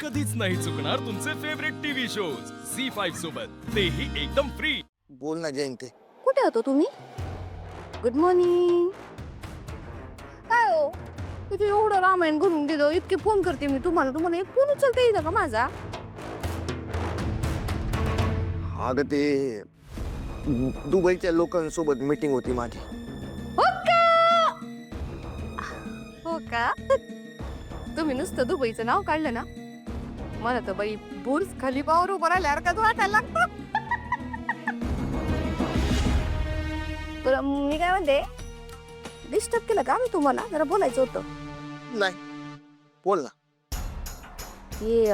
कधीच नाही चुकणार तुमचे फेवरेट टीव्ही शोज झी5 सोबत, तेही एकदम फ्री। बोल ना जयंती. कुठे होतो तुम्ही? Good morning. काय हो तुझे एवढं रामायण घडून दिलं, इतके फोन करते मी तुम्हाला एक फोन उचलता येईल का माझा? अगं ते दुबईच्या लोकांसोबत मीटिंग होती माझी. हो का? तुम्ही नुसतं दुबईचं नाव काढलं ना, मला तर बाई बुर्ज खलिफावर उभं राहिल्यासारखं वाटायला लागतं. तर मी काय म्हणते, डिस्टर्ब केलं का मी तुम्हाला? जरा बोलायचं होतं. नाही, बोल ना. हे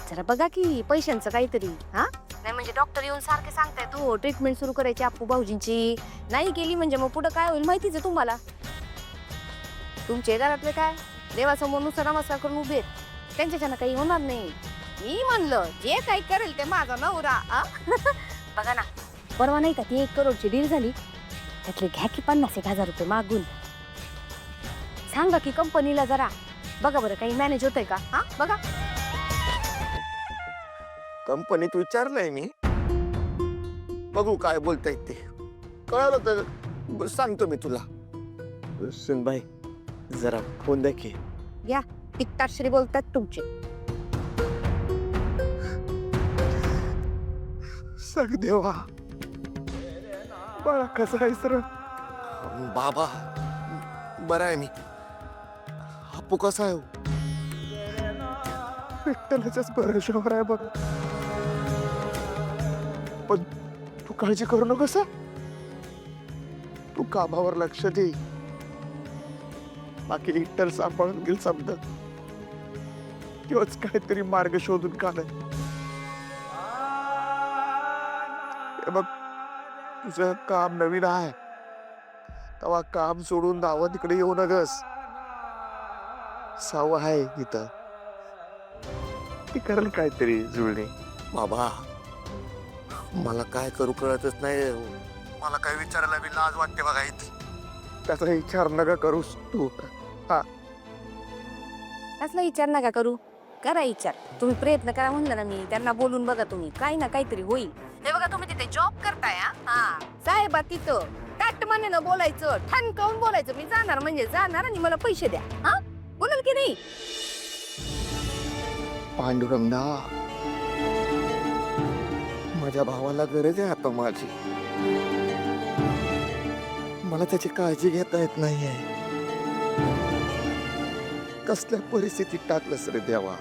जरा बघा की पैशांचं काहीतरी. हा नाही म्हणजे डॉक्टर येऊन सारखे सांगताय तो ट्रीटमेंट सुरू करायची अप्पू भाऊजींची, नाही केली म्हणजे मग पुढे काय होईल माहितीच आहे तुम्हाला. तुमचे घरातले काय देवासमोर नुसतं नमस्कार करून उभे आहेत, त्यांच्याच्यानं काही होणार नाही. मी म्हणलं जे काही करेल ते माझा नवरा. बघा ना, परवा नाही का ती 1 करोडची डील झाली, त्यातले घ्या की 50,000 रुपये मागून. सांगा की कंपनीला जरा बघा बरं काही मॅनेज होतंय का. हा बघा. कंपनीत विचारलंय मी, बघू काय बोलतायत ते. कळलं तर सांगतो मी तुला. सुनबाई जरा फोन द्या की. या टिकटाश्री बोलतात तुमचे. सांग देवा, बाळा कसं आहे सर? बाबा बरा आहे मी. अप्पू कसा आहे? विठ्ठलाच्याच भरोशावर आहे बघ. पण तू काळजी करू नकोस. तू कामावर लक्ष दे, बाकी विठ्ठल सांभाळून घेईल. समजा किंवाच काहीतरी मार्ग शोधून काढ. बघ तुझं काम नवीन आहे, तेव्हा काम सोडून दावा तिकडे येऊ नगस. साव आहे इथं, ती करेल काहीतरी जुळणे. बाबा मला काय करू कळतच नाही. मला काय विचारायला बी लाज वाटते बघा. इथे त्याचा विचार नका करूस तू. असला विचार नका करू, करा विचार. तुम्ही प्रयत्न करा म्हणलं ना मी, त्यांना बोलून बघा तुम्ही, काही ना काहीतरी होईल. हे बघा तुम्ही तिथे जॉब करताय. हा साहेबा तिथं टाट मानेनं बोलायचं, ठणकावून बोलायचं. मी जाणार म्हणजे जाणार आणि मला पैसे द्या. हा बोलाल की नाही? पांडुरंगा, माझ्या भावाला गरज आहे आता माझी. मला त्याची काळजी घेता येत नाहीये. कसल्या परिस्थितीत टाकलंस रे देवा.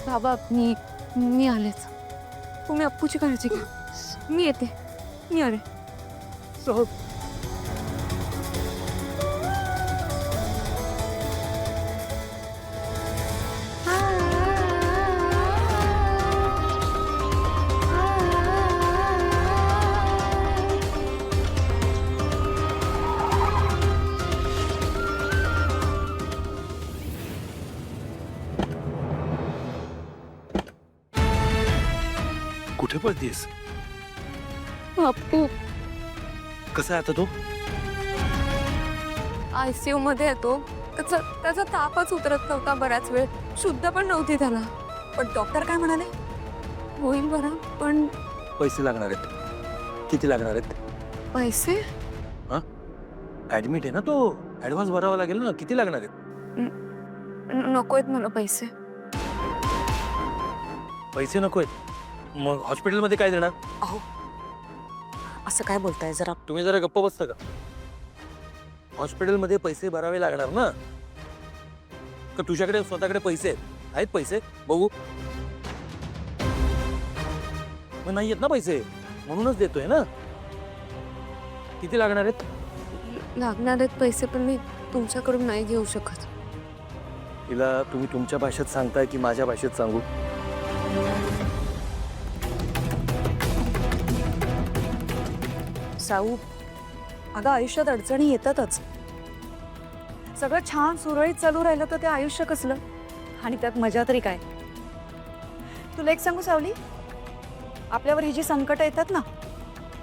बाबा मी आलेच. तुम्ही अप्पूची काळजी घ्या, मी येते. मी आले. कुठे पळतीस? अप्पू कसा आहे आता तो? ICU मध्ये येतो. त्याचा तापच उतरत नव्हता बराच वेळ, शुद्ध पण नव्हती त्याला. पण डॉक्टर काय म्हणाले, होईल बरा. पण पैसे लागणार आहेत. किती लागणार आहेत? पैसे ऍडमिट आहे ना तो, ऍडव्हान्स भरावा लागेल ना. किती लागणार आहेत? नकोयत मला पैसे. पैसे नकोय? मग हॉस्पिटलमध्ये काय देणार? अहो असं काय बोलताय, जरा तुम्ही जरा गप्प बसता का? हॉस्पिटलमध्ये पैसे भरावे लागणार ना. का तुझ्याकडे स्वतःकडे पैसे आहेत पैसे? बघू. मग नाही आहेत ना पैसे, म्हणूनच देतोय ना. किती लागणार आहेत? लागणार आहेत पैसे, पण मी तुमच्याकडून नाही घेऊ शकत. तिला तुम्ही तुमच्या भाषेत सांगताय की माझ्या भाषेत सांगू? साऊ, अगं आयुष्यात अडचणी येतातच. सगळं छान सुरळीत चालू राहिलं तर ते आयुष्य कसलं, आणि त्यात मजा तरी काय. तुला एक सांगू सावली, आपल्यावर ही जी संकट येतात ना,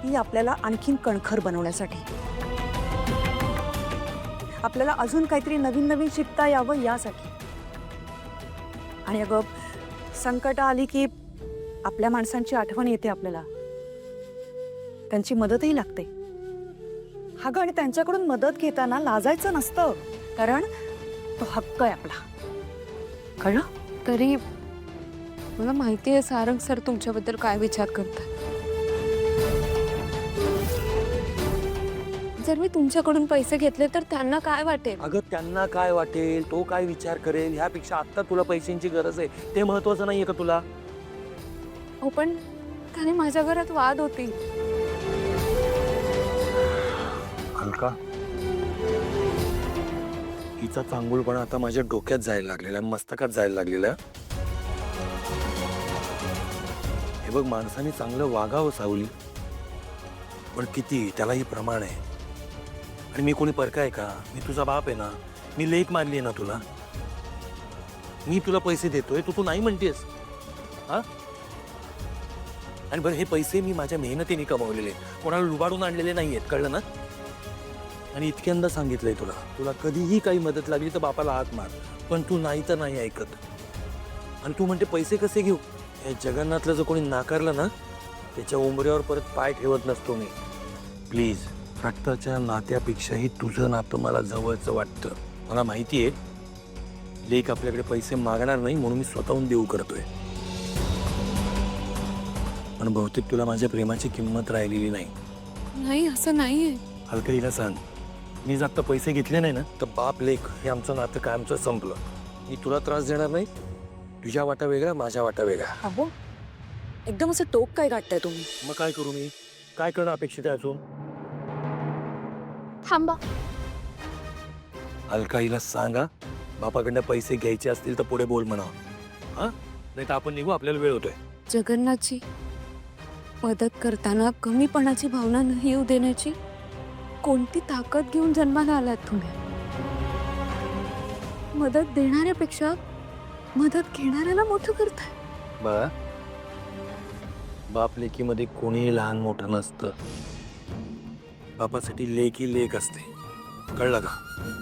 ती आपल्याला आणखीन कणखर बनवण्यासाठी, आपल्याला अजून काहीतरी नवीन नवीन शिकता यावं यासाठी. आणि अगं, संकट आली की आपल्या माणसांची आठवण येते आपल्याला, त्यांची मदतही लागते. हा ग, आणि त्यांच्याकडून मदत घेताना लाजायचं नसतं, कारण तो हक्क आहे आपला. कळलं? तरी मला माहिती आहे सारंग सर तुमच्याबद्दल काय विचार करतात. जर मी तुमच्याकडून पैसे घेतले तर त्यांना काय वाटेल? अगं त्यांना काय वाटेल, तो काय विचार करेल ह्यापेक्षा आता तुला पैशांची गरज आहे ते महत्वाचं नाहीये का तुला? हो, पण त्याने माझ्या घरात वाद होती. अलका, हिचा चांगुलपणा आता माझ्या डोक्यात जायला लागलेला, मस्तकात जायला लागलेला. हे बघ, माणसाने चांगलं वागावं सावली, पण किती त्यालाही प्रमाण आहे. आणि मी कोणी परका आहे का? मी तुझा बाप आहे ना, मी लेक मारली आहे ना तुला. मी तुला पैसे देतोय, तू नाही म्हणतेस हा? आणि बरं, हे पैसे मी माझ्या मेहनतीने कमवलेले, कोणाला लुबाडून आणलेले नाहीयेत, कळलं ना? आणि इतक्यांदा सांगितलंय तुला, तुला कधीही काही मदत लागली तर बापाला हात मार, पण तू नाही तर नाही ऐकत. आणि तू म्हणते पैसे कसे घेऊ? हे जगन्नाथला जर कोणी नाकारलं ना, त्याच्या उंबऱ्यावर परत पाय ठेवत नसतो मी. प्लीज, रक्ताच्या नात्यापेक्षाही तुझं नातं मला जवळचं वाटतं. मला माहिती आहे लेक आपल्याकडे पैसे मागणार नाही, म्हणून मी स्वतःहून देऊ करतोय. पण बहुतेक तुला माझ्या प्रेमाची किंमत राहिलेली नाही. नाही, असं नाहीये. हलकरीला सांग, मी जर आता पैसे घेतले नाही ना, तर बाप लेक हे आमचं नातं कायमचं संपलं. मी तुला त्रास देणार नाही. तुझ्या वाटा वेगळा, माझ्या वाटा वेगळा. अहो, एकदम असं टोक काय गाठताय तुम्ही? मग काय करू मी? काय करणं अपेक्षित आहे अजून? थांबा. अलकाईला सांगा, बापाकडनं पैसे घ्यायचे असतील तर पुढे बोल म्हणा. हा, नाही तर आपण निघू, आपल्याला वेळ होतोय. जगन्नाथची मदत करताना कमीपणाची भावना नाही येऊ देण्याची कोणती ताकद घेऊन जन्माला आलात तुम्ही? मदत देणाऱ्यापेक्षा मदत घेणाऱ्याला मोठं करताय. बा, बाप लेकीमध्ये कोणीही लहान मोठं नसतं. बापासाठी लेक ही लेक असते, कळलं का?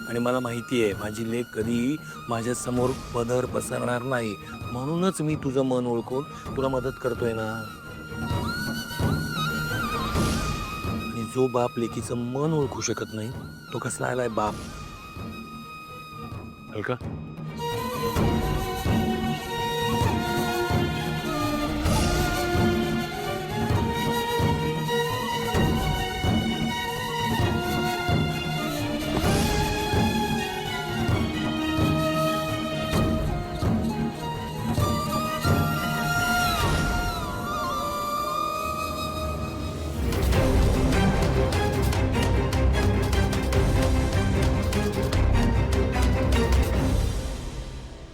आणि मला माहिती आहे माझी लेक कधीही माझ्या समोर पदर पसरणार नाही, म्हणूनच मी तुझं मन ओळखून तुला मदत करतोय ना. आणि जो बाप लेकीचं मन ओळखू शकत नाही तो कसला आलाय बाप? अलका,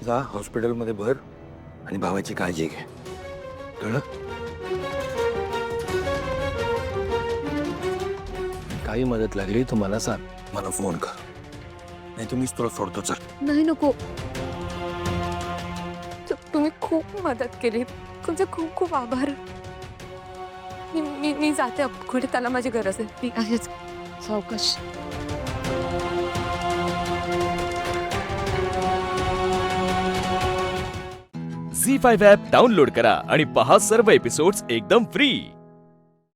जा हॉस्पिटलमध्ये भर आणि भावाची काळजी घे, कळलं? काही मदत लागली तर मला सांग, मला फोन कर, नाही तुम्हीच तुला सोडतो. चल. नाही, नको. तुम्ही खूप मदत केली, तुमचे खूप खूप आभार. मी जाते, कुठे त्याला माझी गरज आहे. मी आहेच. सावकाश. झी5 ॲप डाउनलोड करा आणि पहा सर्व एपिसोड्स एकदम फ्री.